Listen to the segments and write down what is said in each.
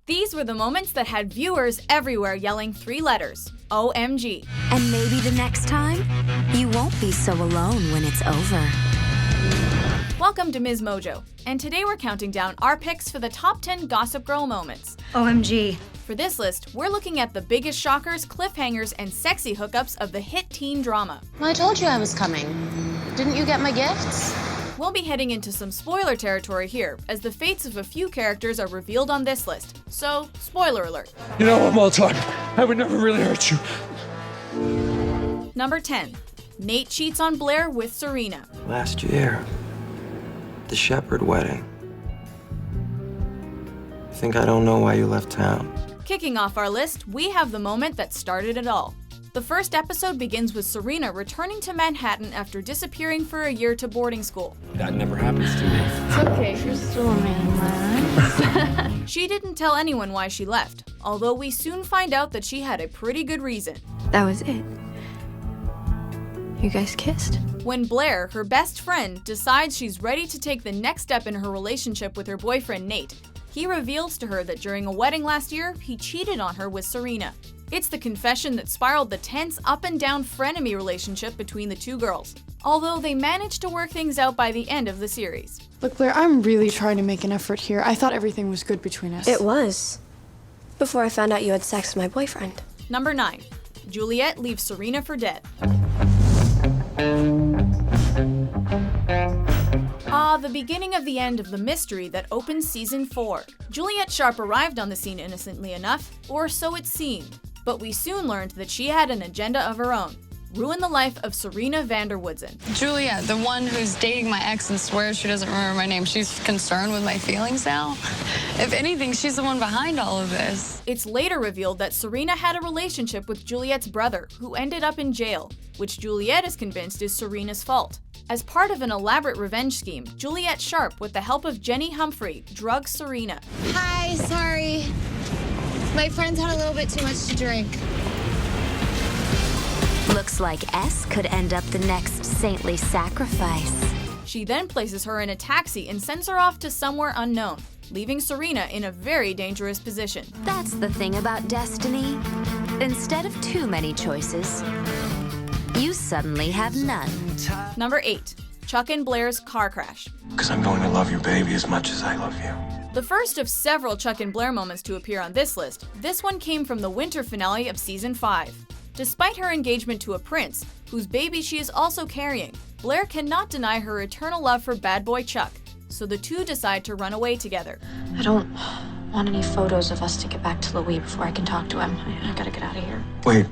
These were the moments that had viewers everywhere yelling 3 letters, OMG. And maybe the next time, you won't be so alone when it's over. Welcome to MsMojo, and today we're counting down our picks for the top 10 Gossip Girl moments. OMG. For this list, we're looking at the biggest shockers, cliffhangers, and sexy hookups of the hit teen drama. Well, I told you I was coming. Didn't you get my gifts? We'll be heading into some spoiler territory here, as the fates of a few characters are revealed on this list. So, spoiler alert. You know, one more time, I would never really hurt you. Number 10. Nate cheats on Blair with Serena. Last year, the Shepherd wedding. I think I don't know why you left town. Kicking off our list, we have the moment that started it all. The first episode begins with Serena returning to Manhattan after disappearing for a year to boarding school. That never happens to me. It's okay, you're still a man. She didn't tell anyone why she left, although we soon find out that she had a pretty good reason. That was it. You guys kissed? When Blair, her best friend, decides she's ready to take the next step in her relationship with her boyfriend Nate, he reveals to her that during a wedding last year, he cheated on her with Serena. It's the confession that spiraled the tense up-and-down frenemy relationship between the two girls, although they managed to work things out by the end of the series. Look, Blair, I'm really trying to make an effort here. I thought everything was good between us. It was. Before I found out you had sex with my boyfriend. Number 9. Juliet leaves Serena for dead. The beginning of the end of the mystery that opens season 4. Juliet Sharp arrived on the scene innocently enough, or so it seemed, but we soon learned that she had an agenda of her own. Ruin the life of Serena Vanderwoodsen. Juliet, the one who's dating my ex and swears she doesn't remember my name, she's concerned with my feelings now? If anything, she's the one behind all of this. It's later revealed that Serena had a relationship with Juliet's brother, who ended up in jail, which Juliet is convinced is Serena's fault. As part of an elaborate revenge scheme, Juliet Sharp, with the help of Jenny Humphrey, drugs Serena. Hi, sorry. My friends had a little bit too much to drink. Looks like S could end up the next saintly sacrifice. She then places her in a taxi and sends her off to somewhere unknown, leaving Serena in a very dangerous position. That's the thing about destiny. Instead of too many choices, you suddenly have none. Number 8. Chuck and Blair's car crash. Because I'm going to love your baby as much as I love you. The first of several Chuck and Blair moments to appear on this list, this one came from the winter finale of season 5. Despite her engagement to a prince, whose baby she is also carrying, Blair cannot deny her eternal love for bad boy Chuck, so the two decide to run away together. I don't want any photos of us to get back to Louis before I can talk to him. I gotta get out of here. Wait.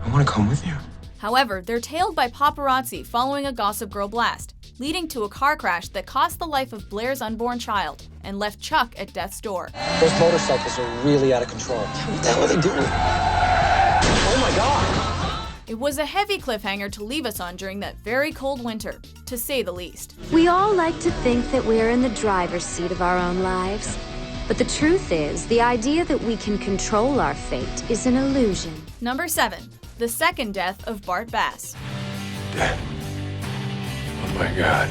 I want to come with you. However, they're tailed by paparazzi following a Gossip Girl blast, leading to a car crash that cost the life of Blair's unborn child and left Chuck at death's door. Those motorcycles are really out of control. What the hell are they doing? Oh my God! It was a heavy cliffhanger to leave us on during that very cold winter, to say the least. We all like to think that we're in the driver's seat of our own lives. But the truth is, the idea that we can control our fate is an illusion. Number 7. The second death of Bart Bass. Dead. Oh my God.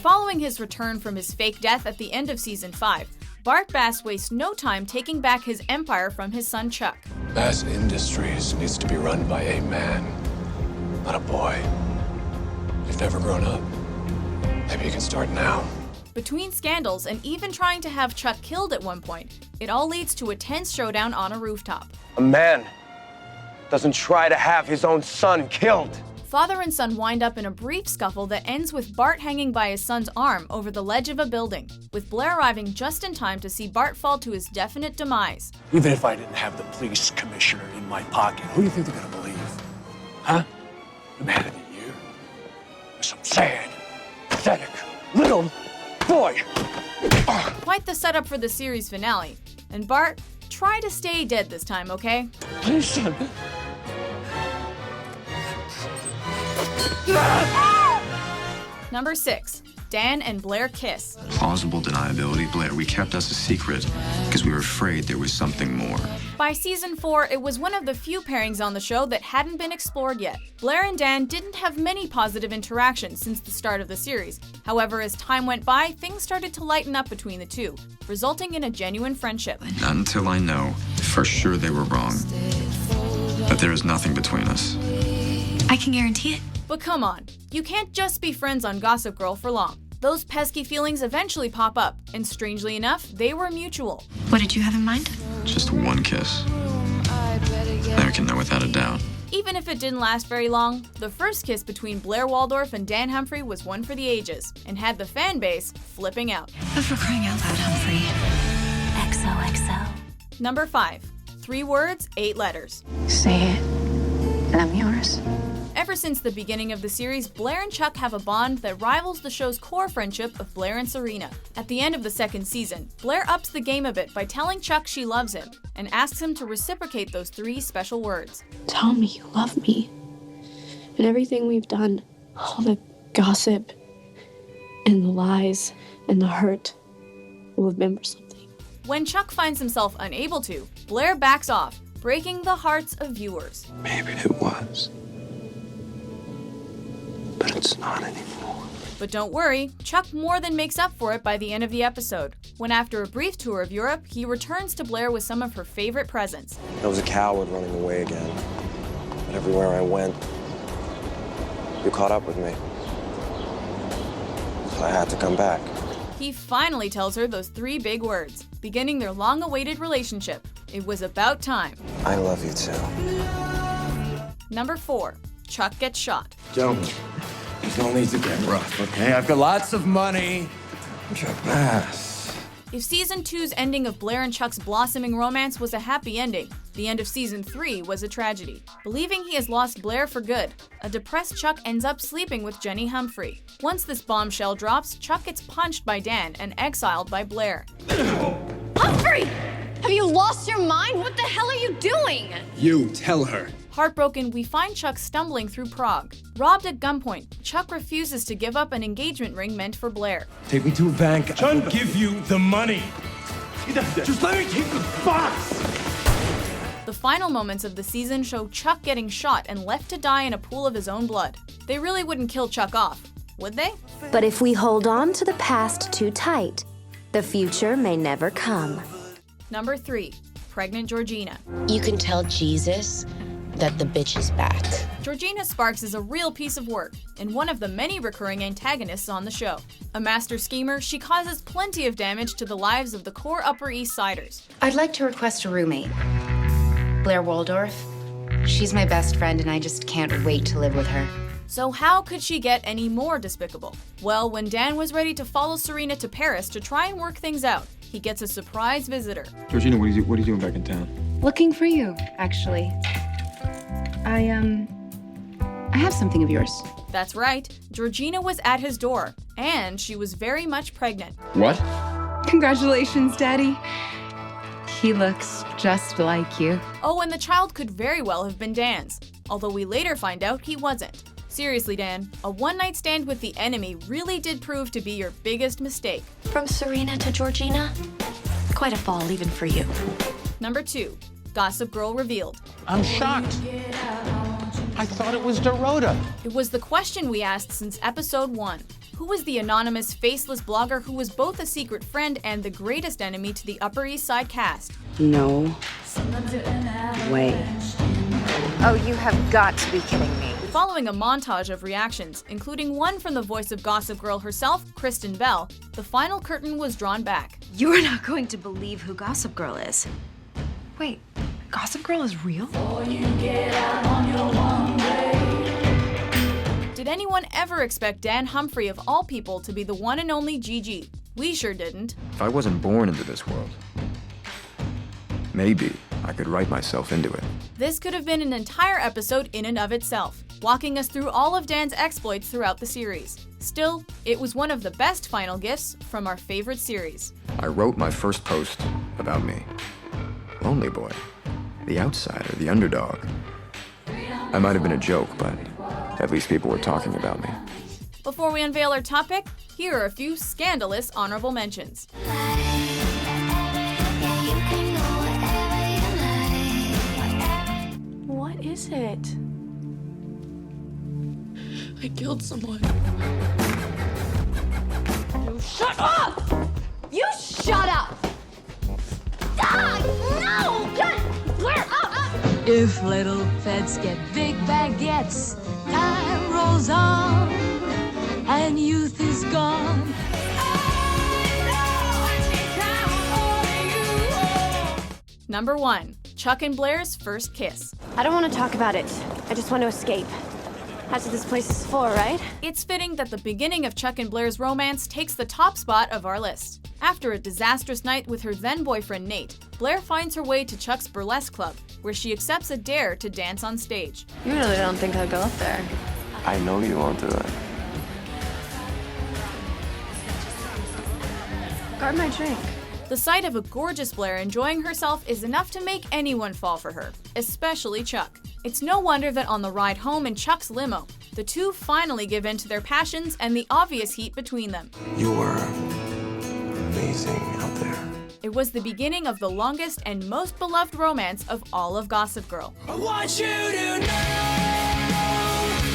Following his return from his fake death at the end of season 5, Bart Bass wastes no time taking back his empire from his son Chuck. Bass Industries needs to be run by a man, not a boy. You've never grown up. Maybe you can start now. Between scandals and even trying to have Chuck killed at one point, it all leads to a tense showdown on a rooftop. A man doesn't try to have his own son killed. Father and son wind up in a brief scuffle that ends with Bart hanging by his son's arm over the ledge of a building, with Blair arriving just in time to see Bart fall to his definite demise. Even if I didn't have the police commissioner in my pocket, who do you think they're gonna believe? Huh? The man of the year? Or some sad, pathetic, little boy. Quite the setup for the series finale. And Bart, try to stay dead this time, okay? Please, son. Number 6. Dan and Blair kiss. Plausible deniability, Blair. We kept us a secret because we were afraid there was something more. By season 4, it was one of the few pairings on the show that hadn't been explored yet. Blair and Dan didn't have many positive interactions since the start of the series. However, as time went by, things started to lighten up between the two, resulting in a genuine friendship. Not until I know for sure they were wrong. But there is nothing between us. I can guarantee it. But come on, you can't just be friends on Gossip Girl for long. Those pesky feelings eventually pop up, and strangely enough, they were mutual. What did you have in mind? Just one kiss. I can know without a doubt. Even if it didn't last very long, the first kiss between Blair Waldorf and Dan Humphrey was one for the ages, and had the fan base flipping out. But for crying out loud, Humphrey. XOXO. Number 5. 3 words, 8 letters. Say it, and I'm yours. Ever since the beginning of the series, Blair and Chuck have a bond that rivals the show's core friendship of Blair and Serena. At the end of the second season, Blair ups the game a bit by telling Chuck she loves him, and asks him to reciprocate those 3 special words. Tell me you love me. And everything we've done, all the gossip and the lies and the hurt, will have been for something. When Chuck finds himself unable to, Blair backs off, breaking the hearts of viewers. Maybe it was. But it's not anymore. But don't worry, Chuck more than makes up for it by the end of the episode, when after a brief tour of Europe, he returns to Blair with some of her favorite presents. I was a coward running away again. But everywhere I went, you caught up with me. So I had to come back. He finally tells her those 3 big words, beginning their long-awaited relationship. It was about time. I love you too. Number 4. Chuck gets shot. Don't need to get rough, okay? I've got lots of money. Chuck Bass. If Season 2's ending of Blair and Chuck's blossoming romance was a happy ending, the end of Season 3 was a tragedy. Believing he has lost Blair for good, a depressed Chuck ends up sleeping with Jenny Humphrey. Once this bombshell drops, Chuck gets punched by Dan and exiled by Blair. Humphrey! Have you lost your mind? What the hell are you doing? You tell her. Heartbroken, we find Chuck stumbling through Prague. Robbed at gunpoint, Chuck refuses to give up an engagement ring meant for Blair. Take me to a bank. I'll give you the money. Just let me take the box. The final moments of the season show Chuck getting shot and left to die in a pool of his own blood. They really wouldn't kill Chuck off, would they? But if we hold on to the past too tight, the future may never come. Number 3. Pregnant Georgina. You can tell Jesus that the bitch is back. Georgina Sparks is a real piece of work, and one of the many recurring antagonists on the show. A master schemer, she causes plenty of damage to the lives of the core Upper East Siders. I'd like to request a roommate. Blair Waldorf. She's my best friend, and I just can't wait to live with her. So how could she get any more despicable? Well, when Dan was ready to follow Serena to Paris to try and work things out, he gets a surprise visitor. Georgina, what are you doing back in town? Looking for you, actually. I have something of yours. That's right, Georgina was at his door, and she was very much pregnant. What? Congratulations, Daddy. He looks just like you. Oh, and the child could very well have been Dan's, although we later find out he wasn't. Seriously, Dan, a one-night stand with the enemy really did prove to be your biggest mistake. From Serena to Georgina, quite a fall even for you. Number 2. Gossip Girl revealed. I'm shocked. I thought it was Dorota. It was the question we asked since episode 1. Who was the anonymous, faceless blogger who was both a secret friend and the greatest enemy to the Upper East Side cast? No way. Oh, you have got to be kidding me. Following a montage of reactions, including one from the voice of Gossip Girl herself, Kristen Bell, the final curtain was drawn back. You're not going to believe who Gossip Girl is. Wait, Gossip Girl is real? Did anyone ever expect Dan Humphrey of all people to be the one and only Gigi? We sure didn't. If I wasn't born into this world, maybe I could write myself into it. This could have been an entire episode in and of itself, walking us through all of Dan's exploits throughout the series. Still, it was one of the best final gifts from our favorite series. I wrote my first post about me. Lonely boy. The outsider, the underdog. I might have been a joke, but at least people were talking about me. Before we unveil our topic, Here are a few scandalous honorable mentions. What is it? I killed someone. Shut up! You shut up! No! Blair, up! If little pets get big baguettes, time rolls on, and youth is gone. Number 1. Chuck and Blair's first kiss. I don't want to talk about it. I just want to escape. That's what this place is for, right? It's fitting that the beginning of Chuck and Blair's romance takes the top spot of our list. After a disastrous night with her then-boyfriend Nate, Blair finds her way to Chuck's burlesque club, where she accepts a dare to dance on stage. You really don't think I'll go up there? I know you won't do it. Guard my drink. The sight of a gorgeous Blair enjoying herself is enough to make anyone fall for her, especially Chuck. It's no wonder that on the ride home in Chuck's limo, the two finally give in to their passions and the obvious heat between them. You were amazing out there. It was the beginning of the longest and most beloved romance of all of Gossip Girl. I want you to know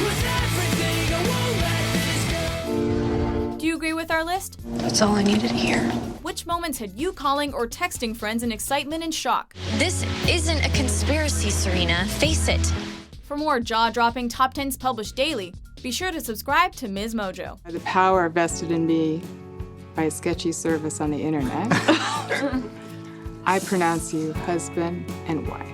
with everything I won't let this go. Do you agree with our list? That's all I needed to hear. Which moments had you calling or texting friends in excitement and shock? This isn't a conspiracy, Serena. Face it. For more jaw-dropping top 10s published daily, be sure to subscribe to MsMojo. The power vested in me by a sketchy service on the internet. I pronounce you husband and wife.